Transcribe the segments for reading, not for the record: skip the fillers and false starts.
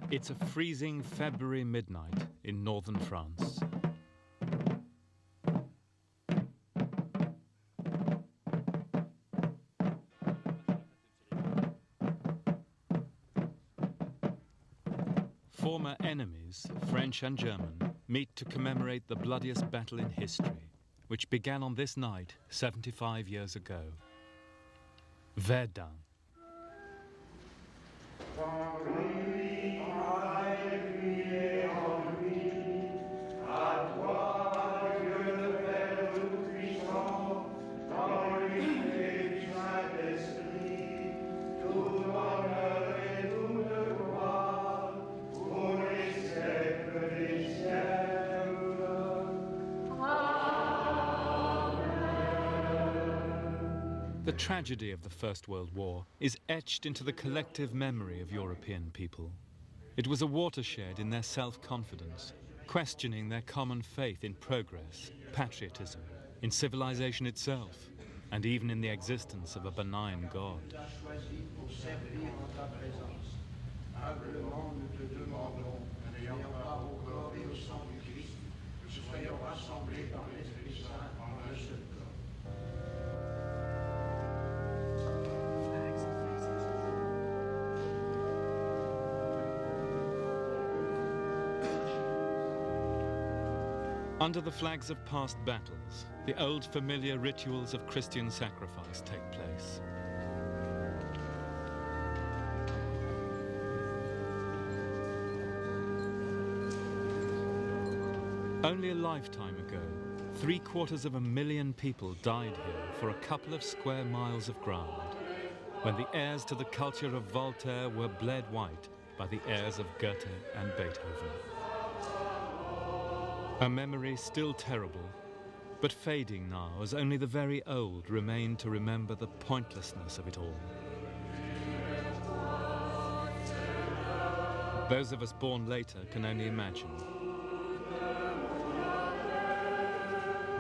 It's a freezing February midnight in northern France. Former enemies, French and German, meet to commemorate the bloodiest battle in history, which began on this night 75 years ago. Verdun. The tragedy of the First World War is etched into the collective memory of European people. It was a watershed in their self-confidence, questioning their common faith in progress, patriotism, in civilization itself, and even in the existence of a benign God. Under the flags of past battles, the old familiar rituals of Christian sacrifice take place. Only a lifetime ago, 750,000 people died here for a couple of square miles of ground, when the heirs to the culture of Voltaire were bled white by the heirs of Goethe and Beethoven. A memory still terrible, but fading now as only the very old remain to remember the pointlessness of it all. Those of us born later can only imagine.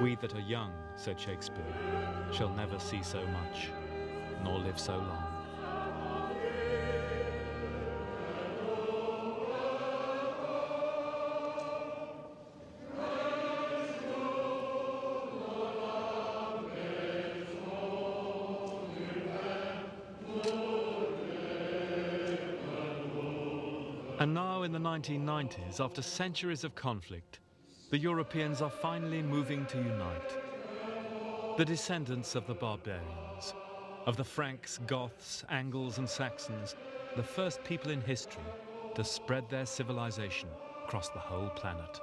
We that are young, said Shakespeare, shall never see so much, nor live so long. And now in the 1990s, after centuries of conflict, the Europeans are finally moving to unite. The descendants of the barbarians, of the Franks, Goths, Angles and Saxons, the first people in history to spread their civilization across the whole planet.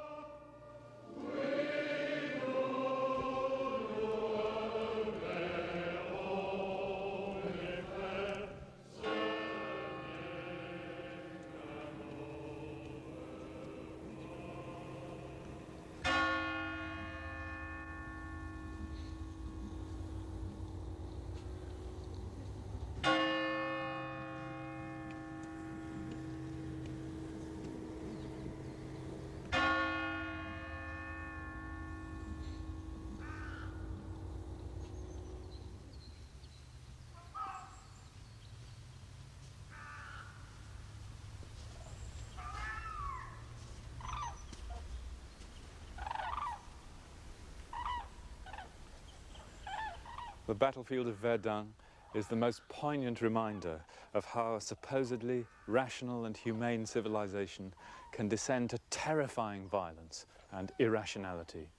The battlefield of Verdun is the most poignant reminder of how a supposedly rational and humane civilization can descend to terrifying violence and irrationality,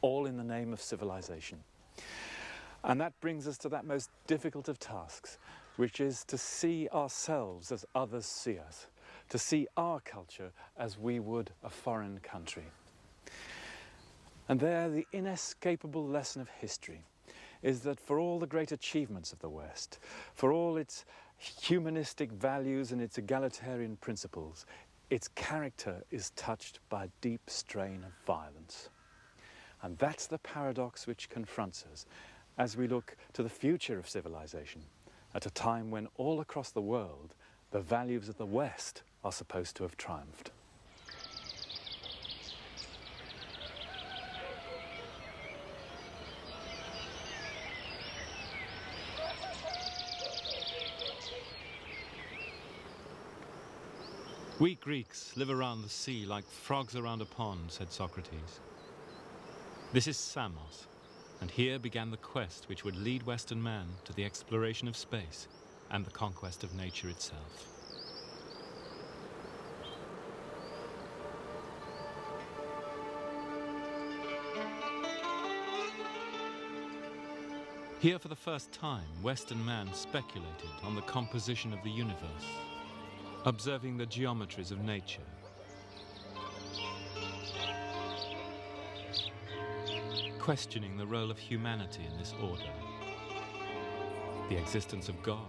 all in the name of civilization. And that brings us to that most difficult of tasks, which is to see ourselves as others see us, to see our culture as we would a foreign country. And there, the inescapable lesson of history is that for all the great achievements of the West, for all its humanistic values and its egalitarian principles, its character is touched by a deep strain of violence. And that's the paradox which confronts us as we look to the future of civilization, at a time when all across the world, the values of the West are supposed to have triumphed. We Greeks live around the sea like frogs around a pond, said Socrates. This is Samos, and here began the quest which would lead Western man to the exploration of space and the conquest of nature itself. Here for the first time, Western man speculated on the composition of the universe, observing the geometries of nature. Questioning the role of humanity in this order, the existence of God.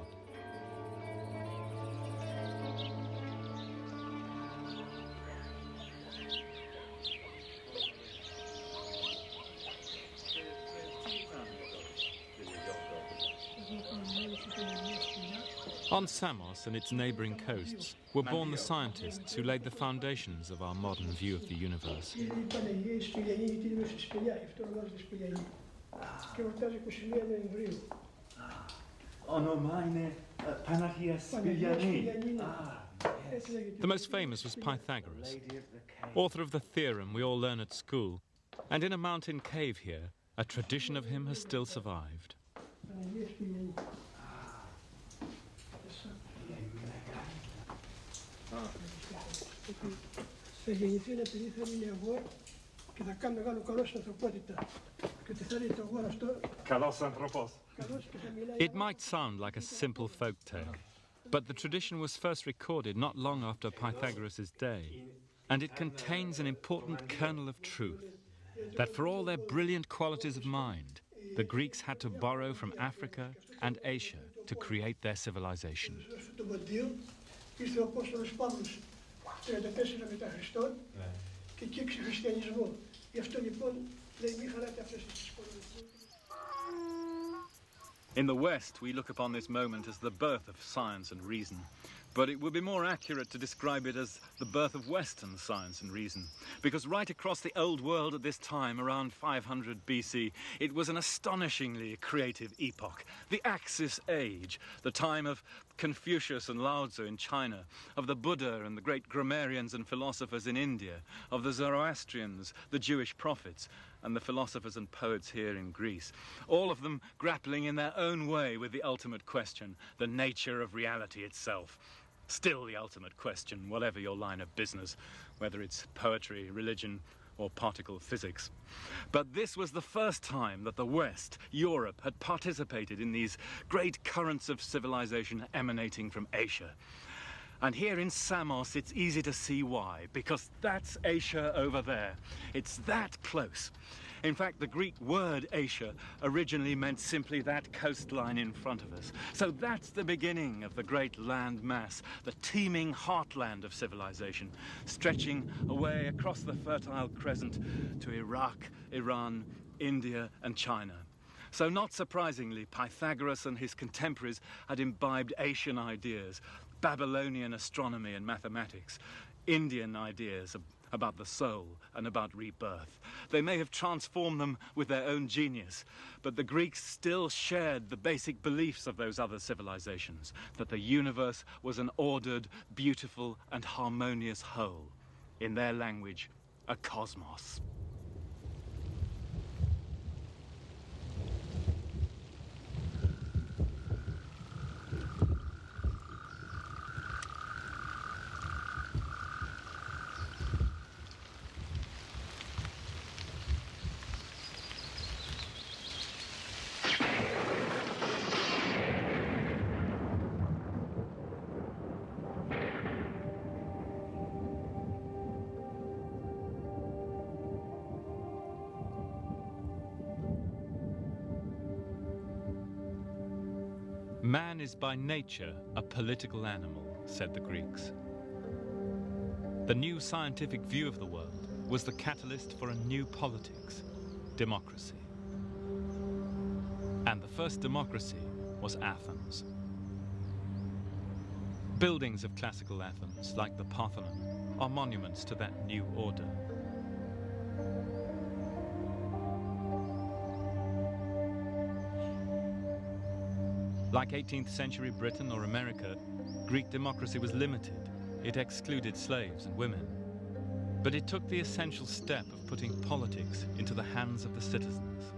On Samos and its neighbouring coasts were born the scientists who laid the foundations of our modern view of the universe. The most famous was Pythagoras, author of the theorem we all learn at school, and in a mountain cave here, a tradition of him has still survived. It might sound like a simple folk tale, but the tradition was first recorded not long after Pythagoras' day, and it contains an important kernel of truth, that for all their brilliant qualities of mind, the Greeks had to borrow from Africa and Asia to create their civilization. In the West, we look upon this moment as the birth of science and reason, but it would be more accurate to describe it as the birth of Western science and reason, because right across the old world at this time, around 500 BC, it was an astonishingly creative epoch. The Axis Age, the time of Confucius and Lao Tzu in China, of the Buddha and the great grammarians and philosophers in India, of the Zoroastrians, the Jewish prophets, and the philosophers and poets here in Greece, all of them grappling in their own way with the ultimate question, the nature of reality itself. Still the ultimate question, whatever your line of business, whether it's poetry, religion, or particle physics. But this was the first time that the West, Europe, had participated in these great currents of civilization emanating from Asia. And here in Samos, it's easy to see why, because that's Asia over there. It's that close. In fact, the Greek word Asia originally meant simply that coastline in front of us. So that's the beginning of the great land mass, the teeming heartland of civilization, stretching away across the Fertile Crescent to Iraq, Iran, India, and China. So not surprisingly, Pythagoras and his contemporaries had imbibed Asian ideas, Babylonian astronomy and mathematics, Indian ideas about the soul and about rebirth. They may have transformed them with their own genius, but the Greeks still shared the basic beliefs of those other civilizations, that the universe was an ordered, beautiful, and harmonious whole. In their language, a cosmos. Man is by nature a political animal, said the Greeks. The new scientific view of the world was the catalyst for a new politics, democracy. And the first democracy was Athens. Buildings of classical Athens, like the Parthenon, are monuments to that new order. Like 18th century Britain or America, Greek democracy was limited, it excluded slaves and women, but it took the essential step of putting politics into the hands of the citizens.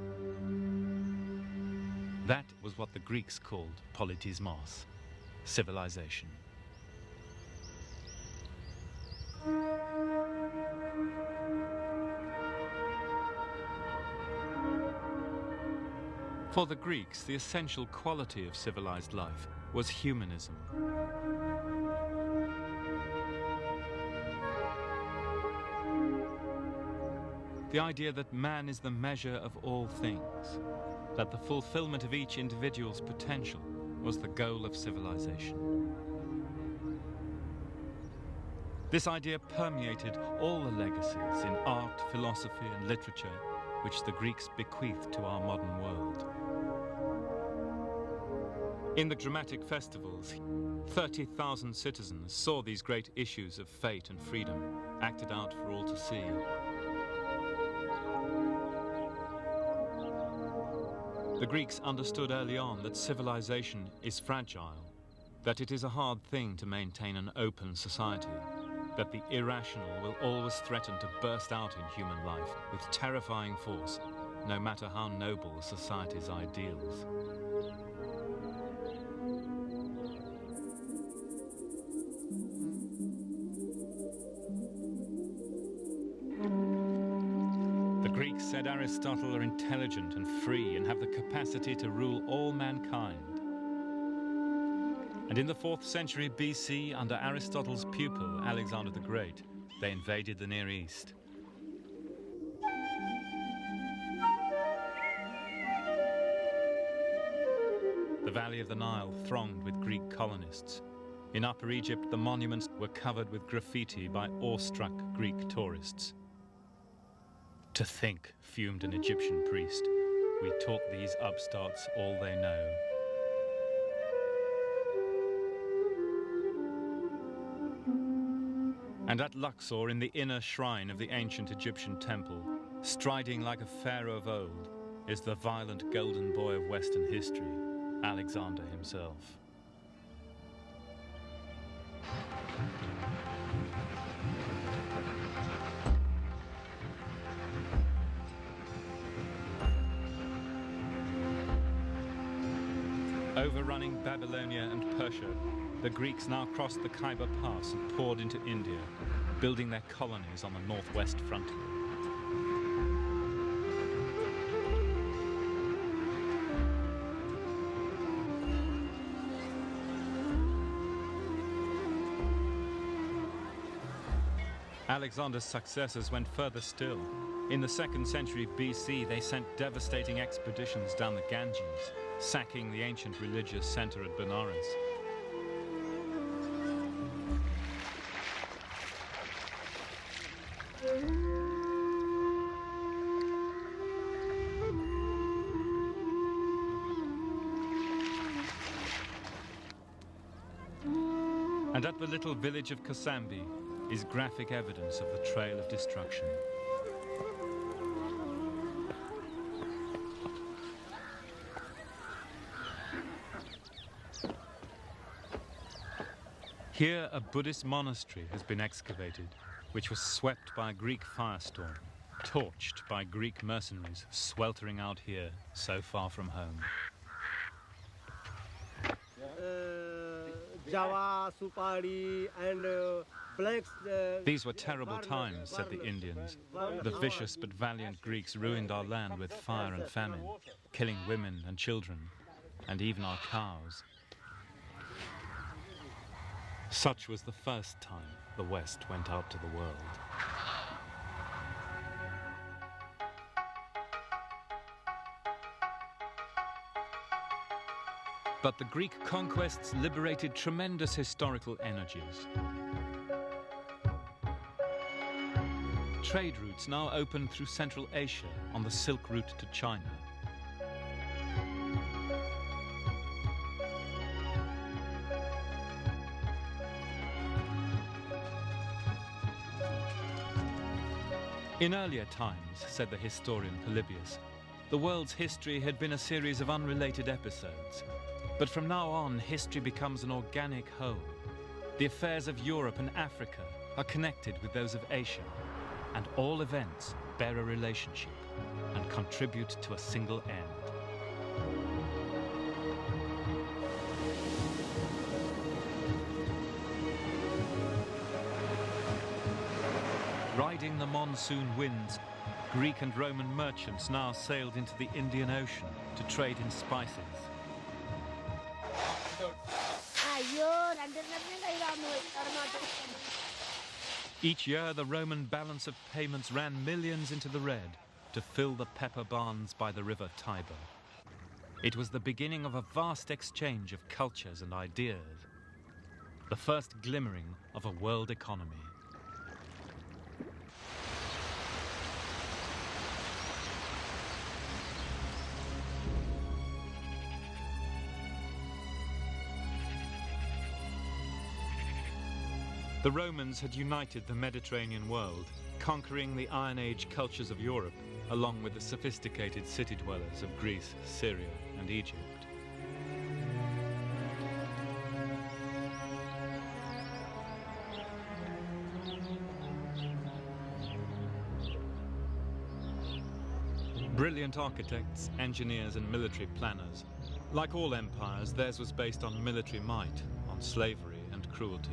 That was what the Greeks called politismos, civilization. For the Greeks, the essential quality of civilized life was humanism. The idea that man is the measure of all things, that the fulfillment of each individual's potential was the goal of civilization. This idea permeated all the legacies in art, philosophy, and literature which the Greeks bequeathed to our modern world. In the dramatic festivals, 30,000 citizens saw these great issues of fate and freedom acted out for all to see. The Greeks understood early on that civilization is fragile, that it is a hard thing to maintain an open society, that the irrational will always threaten to burst out in human life with terrifying force, no matter how noble a society's ideals. The Greeks, said Aristotle, are intelligent and free and have the capacity to rule all mankind. And in the 4th century BC, under Aristotle's pupil, Alexander the Great, they invaded the Near East. The valley of the Nile thronged with Greek colonists. In Upper Egypt, the monuments were covered with graffiti by awestruck Greek tourists. To think, fumed an Egyptian priest, we taught these upstarts all they know. And at Luxor, in the inner shrine of the ancient Egyptian temple, striding like a pharaoh of old, is the violent golden boy of Western history, Alexander himself. Overrunning Babylonia and Persia, the Greeks now crossed the Khyber Pass and poured into India, building their colonies on the northwest frontier. Alexander's successors went further still. In the 2nd century BC, they sent devastating expeditions down the Ganges, sacking the ancient religious center at Benares. And at the little village of Kosambi is graphic evidence of the trail of destruction. Here, a Buddhist monastery has been excavated, which was swept by a Greek firestorm, torched by Greek mercenaries sweltering out here, so far from home. Java, Supari, and blacks. These were terrible times, said the Indians. The vicious but valiant Greeks ruined our land with fire and famine, killing women and children, and even our cows. Such was the first time the West went out to the world. But the Greek conquests liberated tremendous historical energies. Trade routes now open through Central Asia on the Silk Route to China. In earlier times, said the historian Polybius, the world's history had been a series of unrelated episodes. But from now on, history becomes an organic whole. The affairs of Europe and Africa are connected with those of Asia, and all events bear a relationship and contribute to a single end. Riding the monsoon winds, Greek and Roman merchants now sailed into the Indian Ocean to trade in spices. Each year, the Roman balance of payments ran millions into the red to fill the pepper barns by the river Tiber. It was the beginning of a vast exchange of cultures and ideas, the first glimmering of a world economy. The Romans had united the Mediterranean world, conquering the Iron Age cultures of Europe, along with the sophisticated city dwellers of Greece, Syria, and Egypt. Brilliant architects, engineers, and military planners. Like all empires, theirs was based on military might, on slavery and cruelty.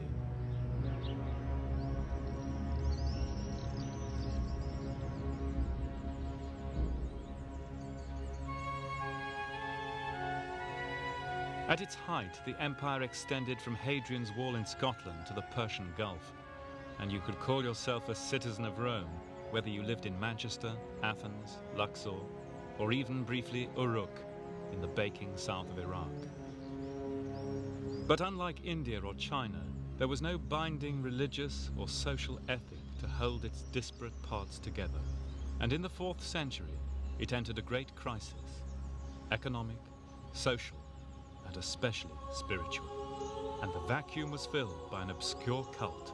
At its height, the empire extended from Hadrian's Wall in Scotland to the Persian Gulf, and you could call yourself a citizen of Rome, whether you lived in Manchester, Athens, Luxor, or even briefly Uruk in the baking south of Iraq. But unlike India or China, there was no binding religious or social ethic to hold its disparate parts together. And in the 4th century, it entered a great crisis, economic, social, and especially spiritual. And the vacuum was filled by an obscure cult,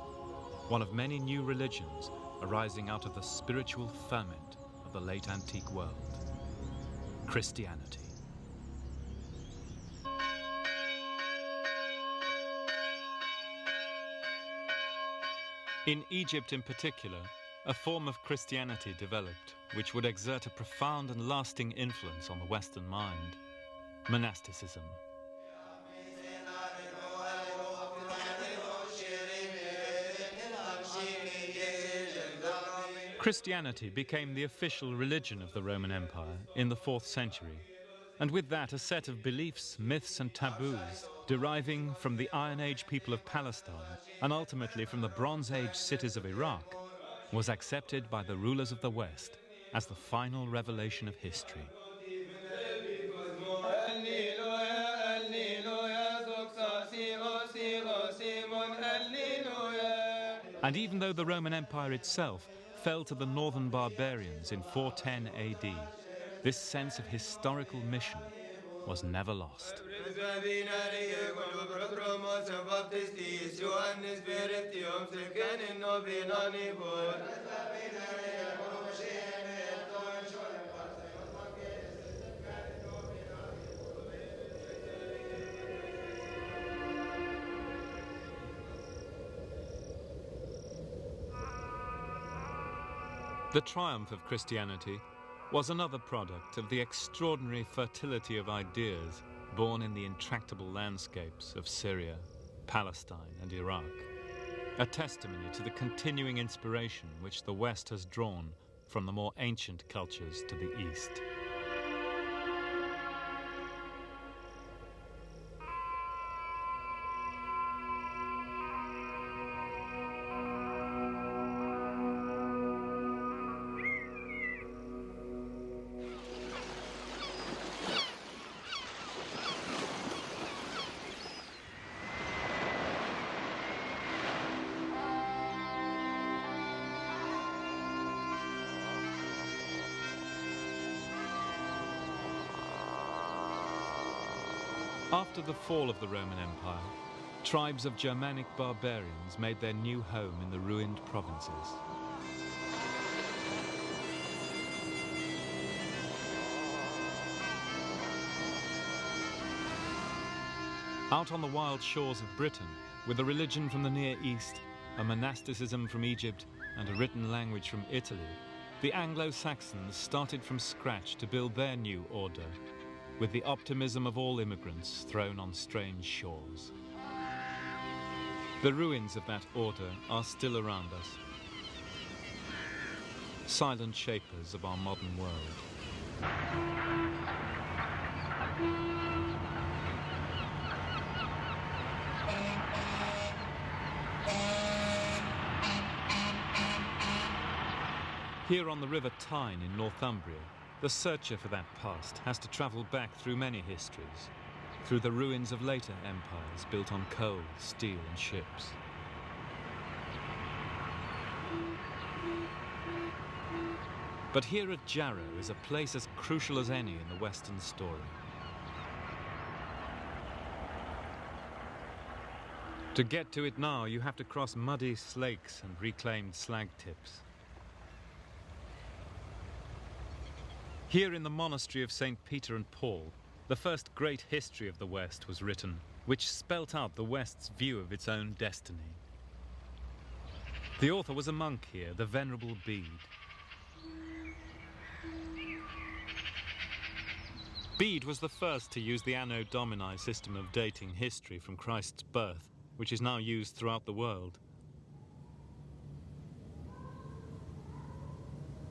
one of many new religions arising out of the spiritual ferment of the late antique world: Christianity. In Egypt in particular, a form of Christianity developed which would exert a profound and lasting influence on the Western mind: monasticism. Christianity became the official religion of the Roman Empire in the 4th century, and with that a set of beliefs, myths and taboos deriving from the Iron Age people of Palestine and ultimately from the Bronze Age cities of Iraq was accepted by the rulers of the West as the final revelation of history. And even though the Roman Empire itself fell to the northern barbarians in 410 AD, this sense of historical mission was never lost. The triumph of Christianity was another product of the extraordinary fertility of ideas born in the intractable landscapes of Syria, Palestine, and Iraq, a testimony to the continuing inspiration which the West has drawn from the more ancient cultures to the East. After the fall of the Roman Empire, tribes of Germanic barbarians made their new home in the ruined provinces. Out on the wild shores of Britain, with a religion from the Near East, a monasticism from Egypt, and a written language from Italy, the Anglo-Saxons started from scratch to build their new order, with the optimism of all immigrants thrown on strange shores. The ruins of that order are still around us, silent shapers of our modern world. Here on the River Tyne in Northumbria, the searcher for that past has to travel back through many histories, through the ruins of later empires built on coal, steel and ships. But here at Jarrow is a place as crucial as any in the Western story. To get to it now, you have to cross muddy slakes and reclaimed slag tips. Here in the monastery of St. Peter and Paul, the first great history of the West was written, which spelt out the West's view of its own destiny. The author was a monk here, the Venerable Bede. Bede was the first to use the Anno Domini system of dating history from Christ's birth, which is now used throughout the world.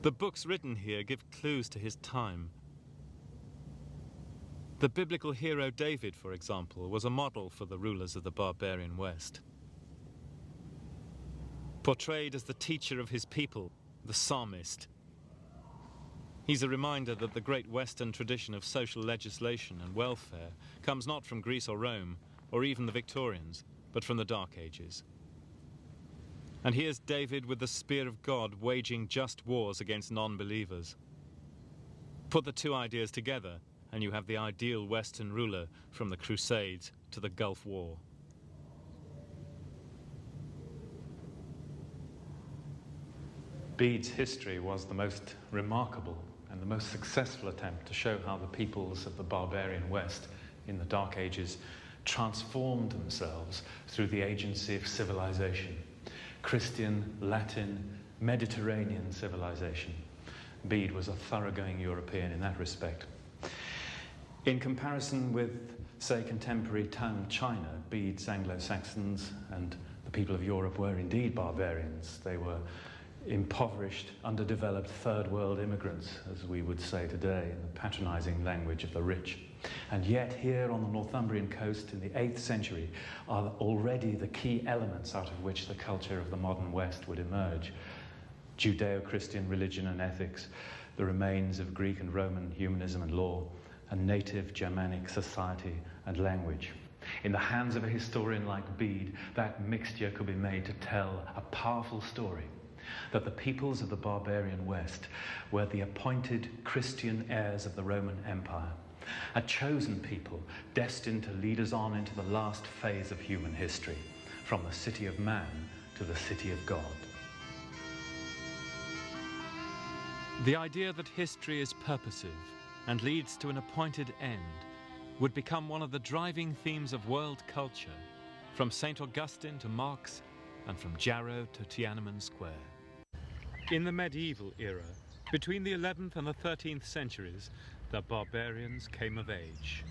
The books written here give clues to his time. The biblical hero David, for example, was a model for the rulers of the barbarian West. Portrayed as the teacher of his people, the psalmist, he's a reminder that the great Western tradition of social legislation and welfare comes not from Greece or Rome, or even the Victorians, but from the Dark Ages. And here's David with the spear of God waging just wars against non-believers. Put the two ideas together and you have the ideal Western ruler from the Crusades to the Gulf War. Bede's history was the most remarkable and the most successful attempt to show how the peoples of the barbarian West in the Dark Ages transformed themselves through the agency of civilization. Christian, Latin, Mediterranean civilization. Bede was a thoroughgoing European in that respect. In comparison with, say, contemporary town China, Bede's Anglo-Saxons and the people of Europe were indeed barbarians. They were impoverished, underdeveloped third world immigrants, as we would say today in the patronizing language of the rich. And yet here on the Northumbrian coast in the 8th century are already the key elements out of which the culture of the modern West would emerge. Judeo-Christian religion and ethics, the remains of Greek and Roman humanism and law, and native Germanic society and language. In the hands of a historian like Bede, that mixture could be made to tell a powerful story, that the peoples of the barbarian West were the appointed Christian heirs of the Roman Empire, a chosen people destined to lead us on into the last phase of human history, from the city of man to the city of God. The idea that history is purposive and leads to an appointed end would become one of the driving themes of world culture, from St. Augustine to Marx and from Jarrow to Tiananmen Square. In the medieval era, between the 11th and the 13th centuries, the barbarians came of age.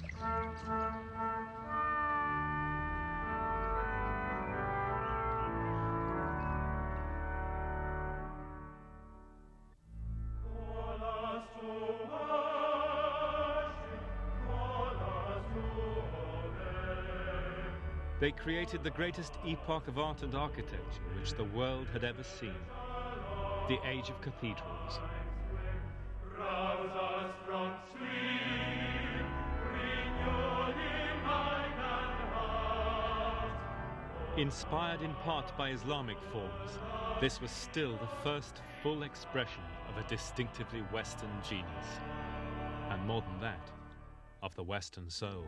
They created the greatest epoch of art and architecture which the world had ever seen, the age of cathedrals. Inspired in part by Islamic forms, this was still the first full expression of a distinctively Western genius, and more than that, of the Western soul.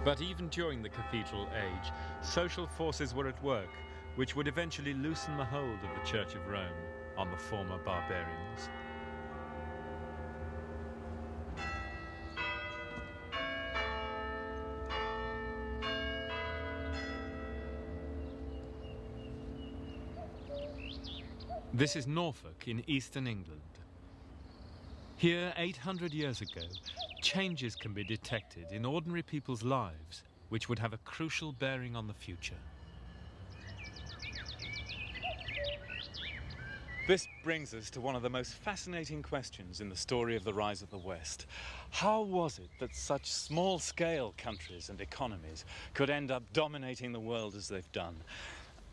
But even during the cathedral age, social forces were at work, which would eventually loosen the hold of the Church of Rome on the former barbarians. This is Norfolk in eastern England. Here, 800 years ago, changes can be detected in ordinary people's lives, which would have a crucial bearing on the future. This brings us to one of the most fascinating questions in the story of the rise of the West. How was it that such small-scale countries and economies could end up dominating the world as they've done?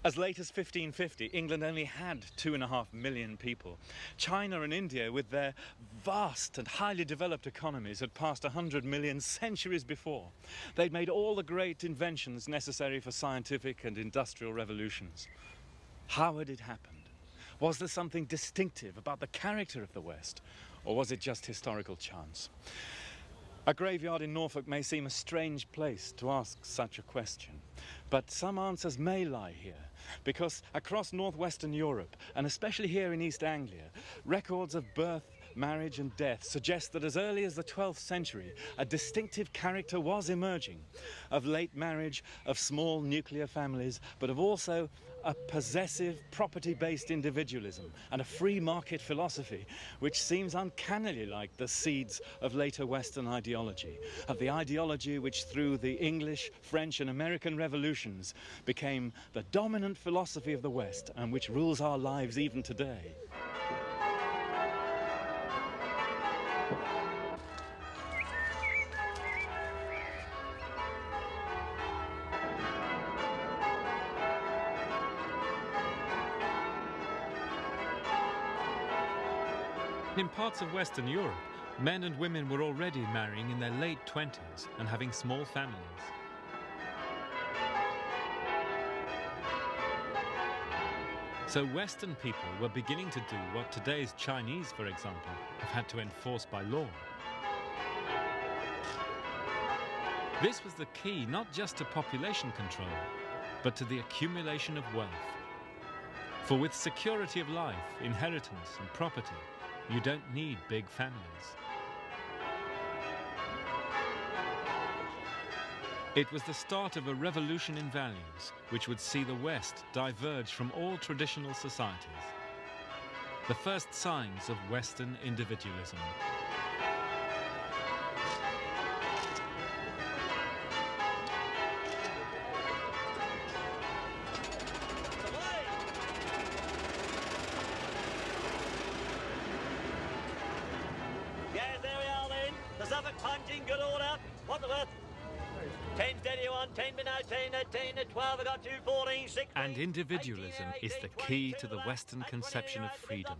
As late as 1550, England only had 2.5 million people. China and India, with their vast and highly developed economies, had passed 100 million centuries before. They'd made all the great inventions necessary for scientific and industrial revolutions. How had it happened? Was there something distinctive about the character of the West, or was it just historical chance? A graveyard in Norfolk may seem a strange place to ask such a question, but some answers may lie here, because across northwestern Europe, and especially here in East Anglia, records of birth, marriage and death suggest that as early as the 12th century, a distinctive character was emerging, of late marriage, of small nuclear families, but of also a possessive, property-based individualism and a free market philosophy, which seems uncannily like the seeds of later Western ideology, of the ideology which through the English, French and American revolutions became the dominant philosophy of the West and which rules our lives even today. In parts of Western Europe, men and women were already marrying in their late 20s and having small families. So Western people were beginning to do what today's Chinese, for example, have had to enforce by law. This was the key not just to population control, but to the accumulation of wealth. For with security of life, inheritance and property, you don't need big families. It was the start of a revolution in values, which would see the West diverge from all traditional societies. The first signs of Western individualism. And individualism is the key to the Western conception of freedom.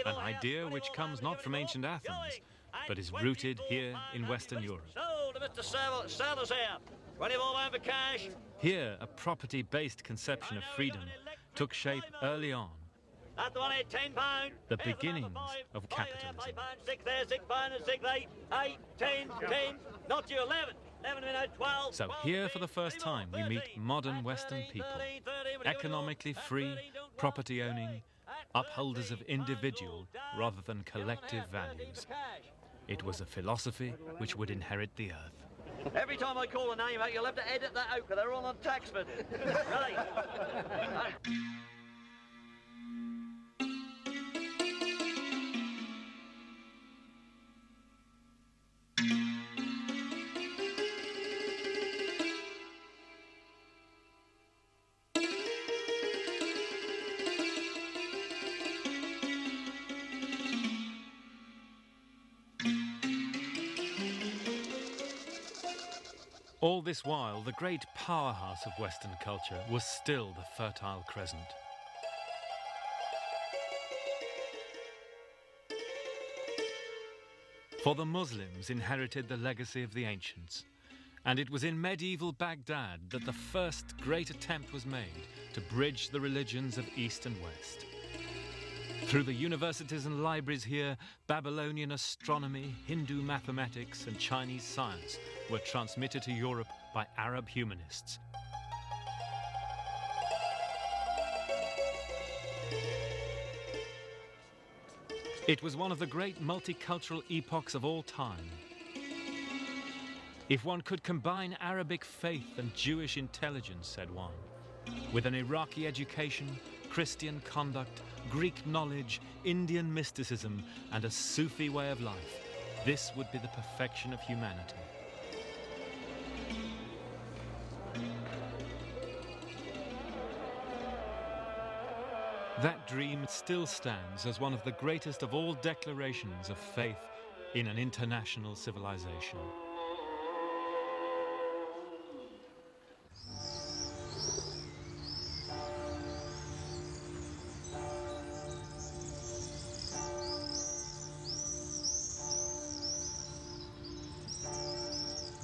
An idea which comes not from ancient Athens, but is rooted here in Western Europe. Here, a property-based conception of freedom took shape early on. The beginnings of capitalism. So here for the first time we meet modern Western people, economically free, property-owning, upholders of individual rather than collective values. It was a philosophy which would inherit the earth. Every time I call a name out, you'll have to edit that out because they're all on Taxford. Right. All this while, the great powerhouse of Western culture was still the Fertile Crescent. For the Muslims inherited the legacy of the ancients, and it was in medieval Baghdad that the first great attempt was made to bridge the religions of East and West. Through the universities and libraries here, Babylonian astronomy, Hindu mathematics and Chinese science were transmitted to Europe by Arab humanists. It was one of the great multicultural epochs of all time. If one could combine Arabic faith and Jewish intelligence, said one, with an Iraqi education, Christian conduct, Greek knowledge, Indian mysticism, and a Sufi way of life, this would be the perfection of humanity. That dream still stands as one of the greatest of all declarations of faith in an international civilization.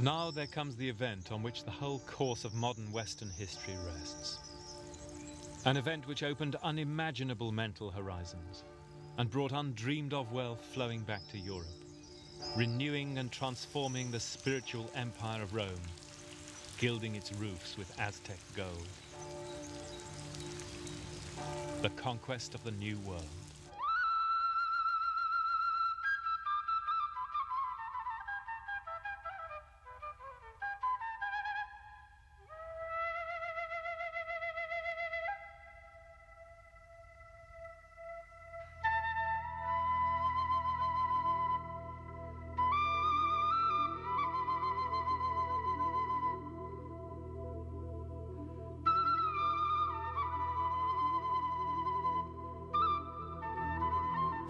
Now there comes the event on which the whole course of modern Western history rests. An event which opened unimaginable mental horizons and brought undreamed-of wealth flowing back to Europe, renewing and transforming the spiritual empire of Rome, gilding its roofs with Aztec gold. The conquest of the New World.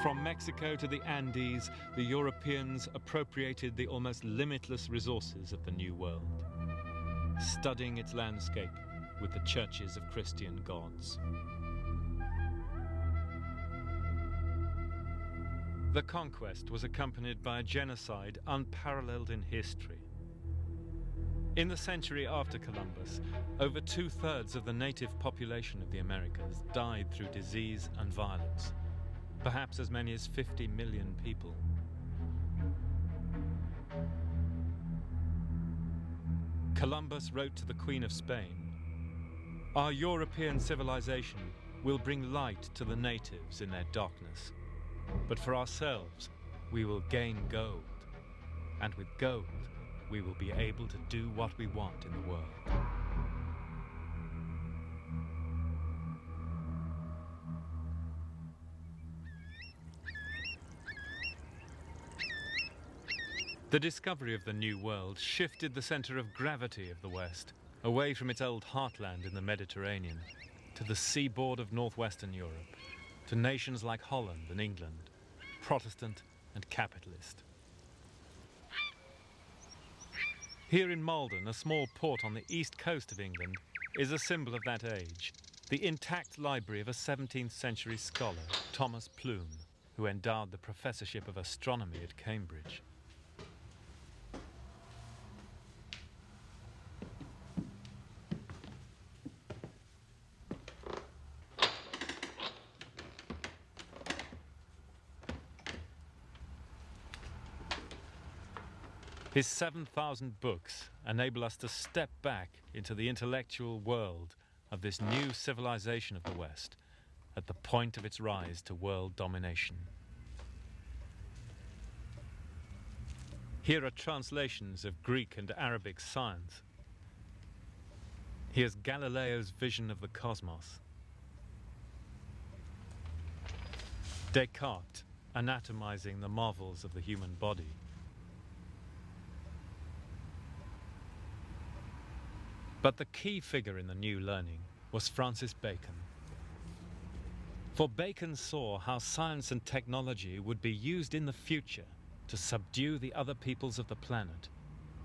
From Mexico to the Andes, the Europeans appropriated the almost limitless resources of the New World, studying its landscape with the churches of Christian gods. The conquest was accompanied by a genocide unparalleled in history. In the century after Columbus, over 2/3 of the native population of the Americas died through disease and violence. Perhaps as many as 50 million people. Columbus wrote to the Queen of Spain, "Our European civilization will bring light to the natives in their darkness, but for ourselves we will gain gold, and with gold we will be able to do what we want in the world." The discovery of the New World shifted the center of gravity of the West, away from its old heartland in the Mediterranean, to the seaboard of northwestern Europe, to nations like Holland and England, Protestant and capitalist. Here in Malden, a small port on the east coast of England, is a symbol of that age, the intact library of a 17th century scholar, Thomas Plume, who endowed the professorship of astronomy at Cambridge. His 7,000 books enable us to step back into the intellectual world of this new civilization of the West at the point of its rise to world domination. Here are translations of Greek and Arabic science. Here's Galileo's vision of the cosmos. Descartes anatomizing the marvels of the human body. But the key figure in the new learning was Francis Bacon. For Bacon saw how science and technology would be used in the future to subdue the other peoples of the planet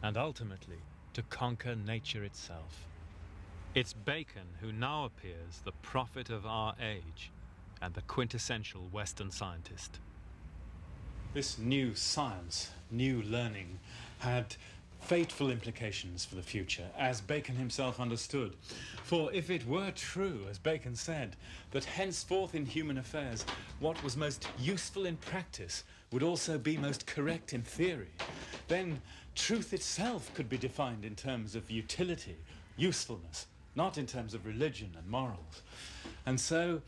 and ultimately to conquer nature itself. It's Bacon who now appears the prophet of our age and the quintessential Western scientist. This new science, new learning, had fateful implications for the future, as Bacon himself understood. For if it were true, as Bacon said, that henceforth in human affairs what was most useful in practice would also be most correct in theory, then truth itself could be defined in terms of utility, usefulness, not in terms of religion and morals. And so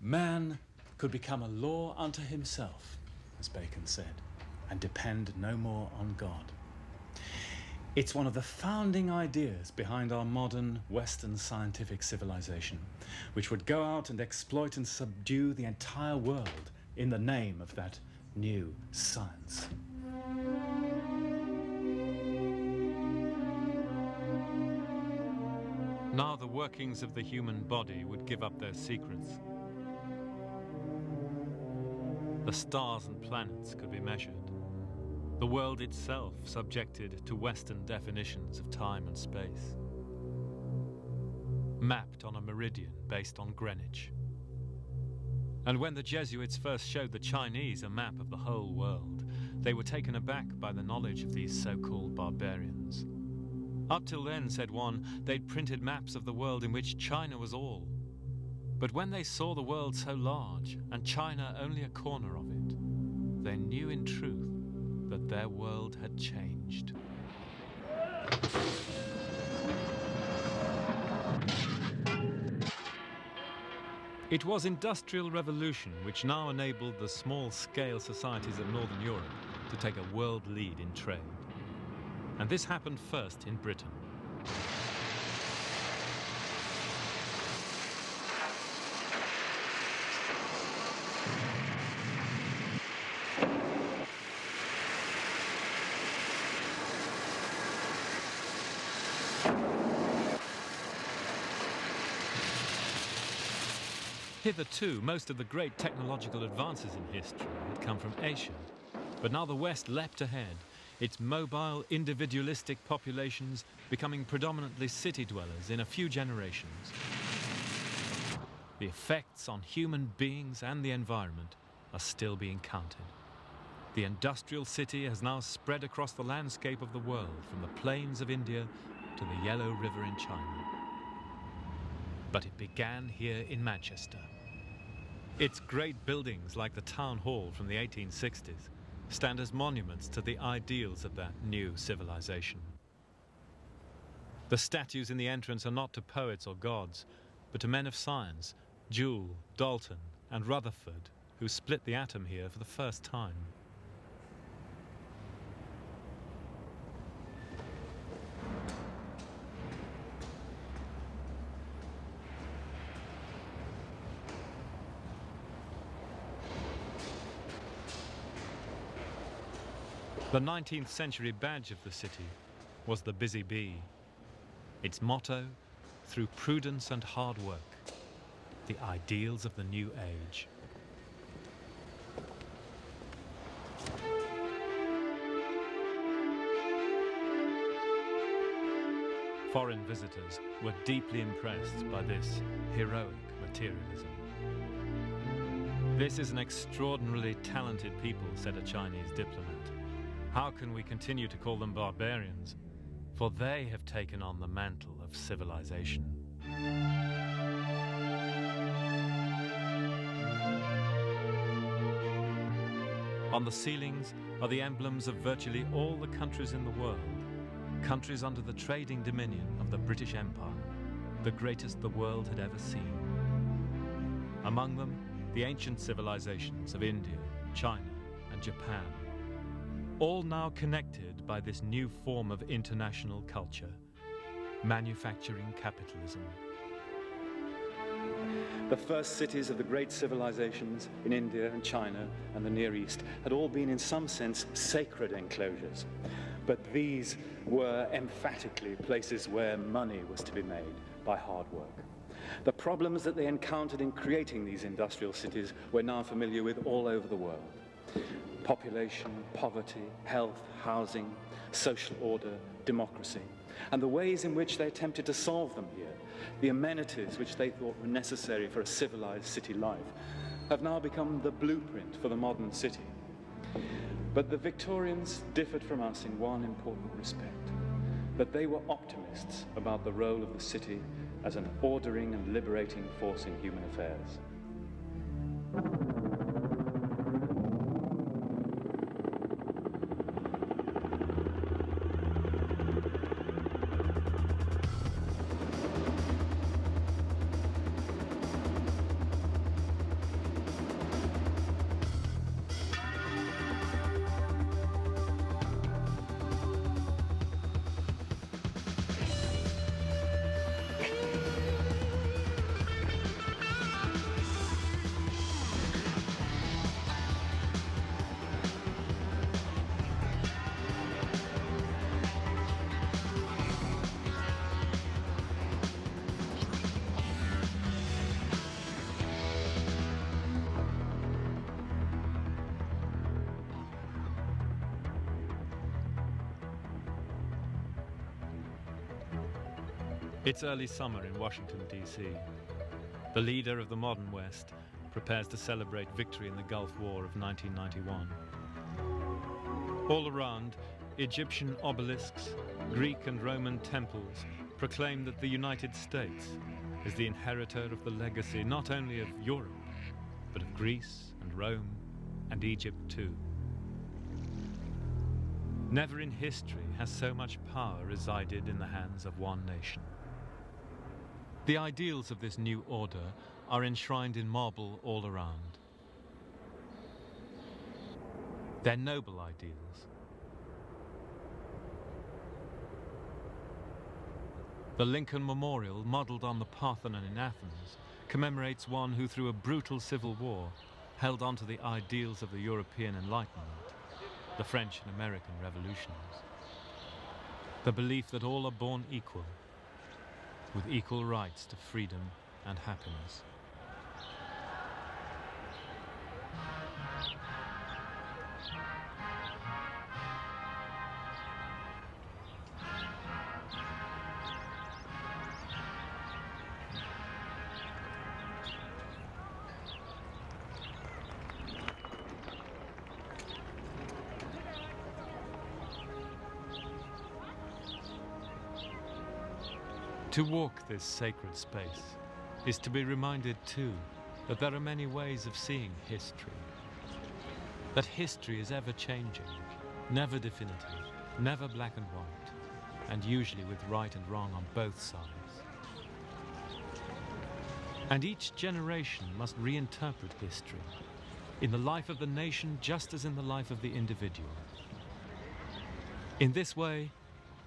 man could become a law unto himself, as Bacon said, and depend no more on God. It's one of the founding ideas behind our modern Western scientific civilization, which would go out and exploit and subdue the entire world in the name of that new science. Now the workings of the human body would give up their secrets. The stars and planets could be measured. The world itself subjected to Western definitions of time and space. Mapped on a meridian based on Greenwich. And when the Jesuits first showed the Chinese a map of the whole world, they were taken aback by the knowledge of these so-called barbarians. Up till then, said one, they'd printed maps of the world in which China was all. But when they saw the world so large, and China only a corner of it, they knew in truth that their world had changed. It was industrial revolution which now enabled the small-scale societies of Northern Europe to take a world lead in trade. And this happened first in Britain. Hitherto, most of the great technological advances in history had come from Asia. But now the West leapt ahead, its mobile, individualistic populations becoming predominantly city dwellers in a few generations. The effects on human beings and the environment are still being counted. The industrial city has now spread across the landscape of the world, from the plains of India to the Yellow River in China. But it began here in Manchester. Its great buildings, like the Town Hall from the 1860s, stand as monuments to the ideals of that new civilization. The statues in the entrance are not to poets or gods, but to men of science, Joule, Dalton, and Rutherford, who split the atom here for the first time. The 19th century badge of the city was the busy bee. Its motto, through prudence and hard work, the ideals of the new age. Foreign visitors were deeply impressed by this heroic materialism. This is an extraordinarily talented people, said a Chinese diplomat. How can we continue to call them barbarians? For they have taken on the mantle of civilization. On the ceilings are the emblems of virtually all the countries in the world, countries under the trading dominion of the British Empire, the greatest the world had ever seen. Among them, the ancient civilizations of India, China, and Japan, all now connected by this new form of international culture, manufacturing capitalism. The first cities of the great civilizations in India and China and the Near East had all been in some sense sacred enclosures. But these were emphatically places where money was to be made by hard work. The problems that they encountered in creating these industrial cities we're now familiar with all over the world. Population, poverty, health, housing, social order, democracy, and the ways in which they attempted to solve them here, the amenities which they thought were necessary for a civilized city life, have now become the blueprint for the modern city. But the Victorians differed from us in one important respect. but they were optimists about the role of the city as an ordering and liberating force in human affairs. It's early summer in Washington, D.C. The leader of the modern West prepares to celebrate victory in the Gulf War of 1991. All around, Egyptian obelisks, Greek and Roman temples proclaim that the United States is the inheritor of the legacy not only of Europe, but of Greece and Rome and Egypt too. Never in history has so much power resided in the hands of one nation. The ideals of this new order are enshrined in marble all around. They're noble ideals. The Lincoln Memorial, modelled on the Parthenon in Athens, commemorates one who through a brutal civil war held on to the ideals of the European Enlightenment, the French and American revolutions. The belief that all are born equal, with equal rights to freedom and happiness. To walk this sacred space is to be reminded too that there are many ways of seeing history. That history is ever changing, never definitive, never black and white, and usually with right and wrong on both sides. And each generation must reinterpret history in the life of the nation just as in the life of the individual. In this way,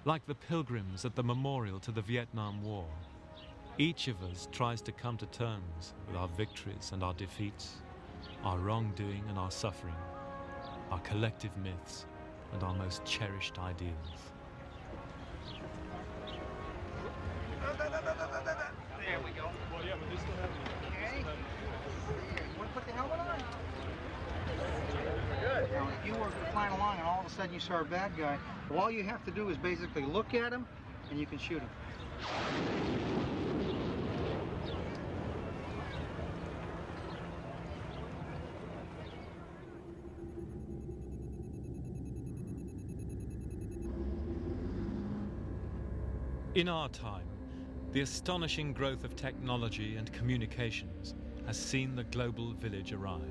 like the pilgrims at the memorial to the Vietnam War, each of us tries to come to terms with our victories and our defeats, our wrongdoing and our suffering, our collective myths and our most cherished ideals. There we go. Okay. Want to put the helmet on? Good. Now, if you were flying along and all of a sudden you saw a bad guy, all you have to do is basically look at him and you can shoot him. In our time, the astonishing growth of technology and communications has seen the global village arrive.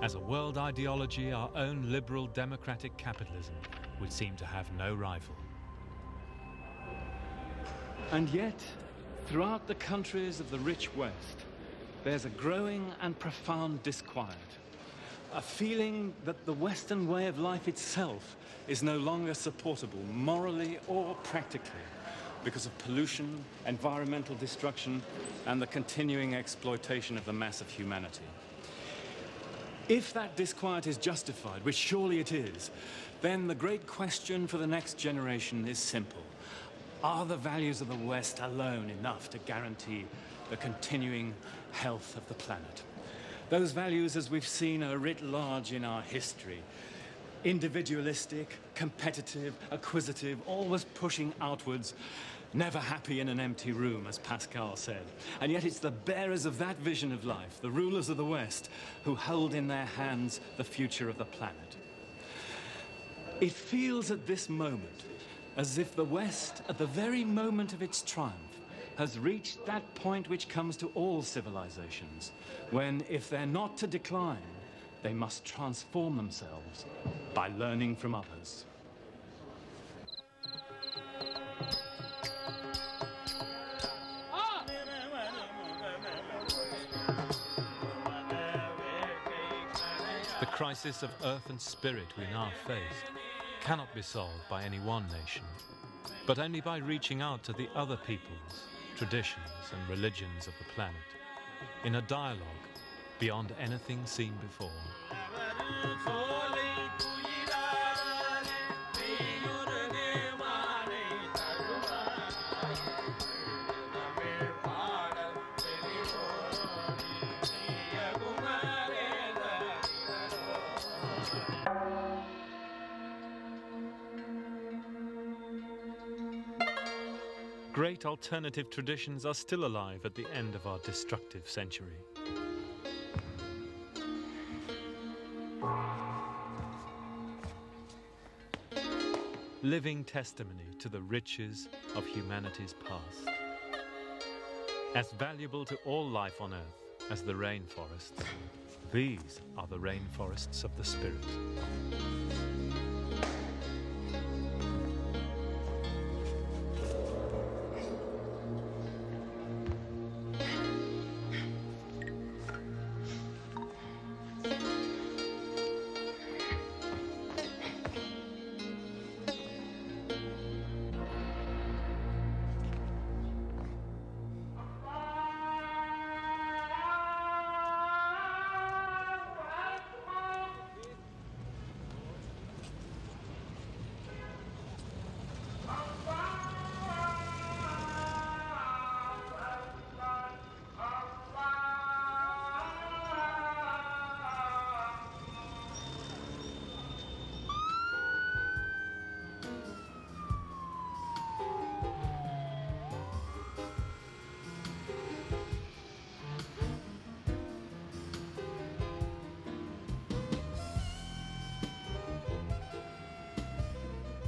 As a world ideology, our own liberal democratic capitalism would seem to have no rival. And yet, throughout the countries of the rich West, there's a growing and profound disquiet. A feeling that the Western way of life itself is no longer supportable morally or practically because of pollution, environmental destruction, and the continuing exploitation of the mass of humanity. If that disquiet is justified, which surely it is, then the great question for the next generation is simple. Are the values of the West alone enough to guarantee the continuing health of the planet? Those values, as we've seen, are writ large in our history. Individualistic, competitive, acquisitive, always pushing outwards, never happy in an empty room, as Pascal said. And yet it's the bearers of that vision of life, the rulers of the West, who hold in their hands the future of the planet. It feels at this moment as if the West, at the very moment of its triumph, has reached that point which comes to all civilizations, when, if they're not to decline, they must transform themselves by learning from others. The crisis of earth and spirit we now face cannot be solved by any one nation, but only by reaching out to the other peoples, traditions and religions of the planet, in a dialogue beyond anything seen before. Great alternative traditions are still alive at the end of our destructive century. Living testimony to the riches of humanity's past. As valuable to all life on Earth as the rainforests, these are the rainforests of the spirit.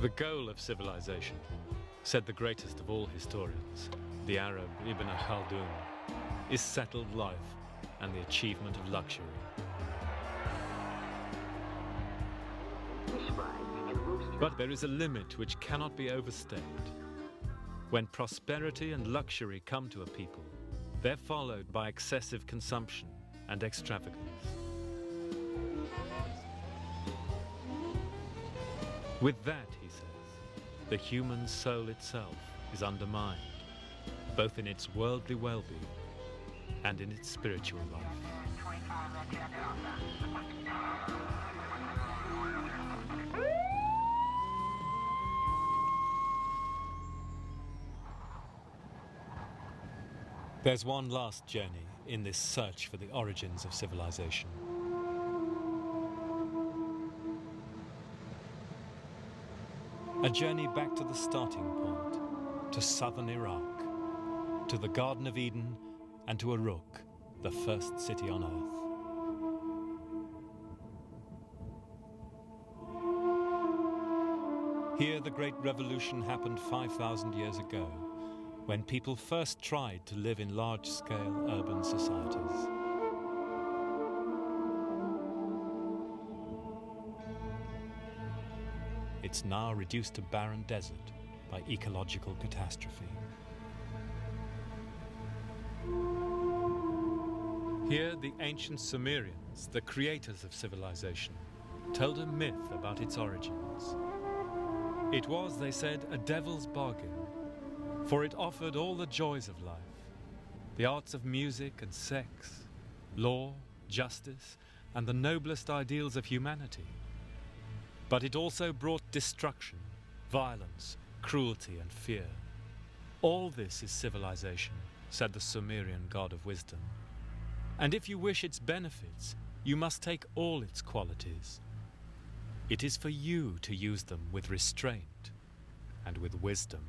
The goal of civilization, said the greatest of all historians, the Arab Ibn Khaldun, is settled life and the achievement of luxury. But there is a limit which cannot be overstepped. When prosperity and luxury come to a people, they're followed by excessive consumption and extravagance. With that, he says, the human soul itself is undermined, both in its worldly well-being and in its spiritual life. There's one last journey in this search for the origins of civilization. A journey back to the starting point, to southern Iraq, to the Garden of Eden, and to Uruk, the first city on Earth. Here the Great Revolution happened 5,000 years ago, when people first tried to live in large-scale urban societies. It's now reduced to barren desert by ecological catastrophe. Here, the ancient Sumerians, the creators of civilization, told a myth about its origins. It was, they said, a devil's bargain, for it offered all the joys of life, the arts of music and sex, law, justice, and the noblest ideals of humanity. But it also brought destruction, violence, cruelty, and fear. All this is civilization, said the Sumerian god of wisdom. And if you wish its benefits, you must take all its qualities. It is for you to use them with restraint and with wisdom.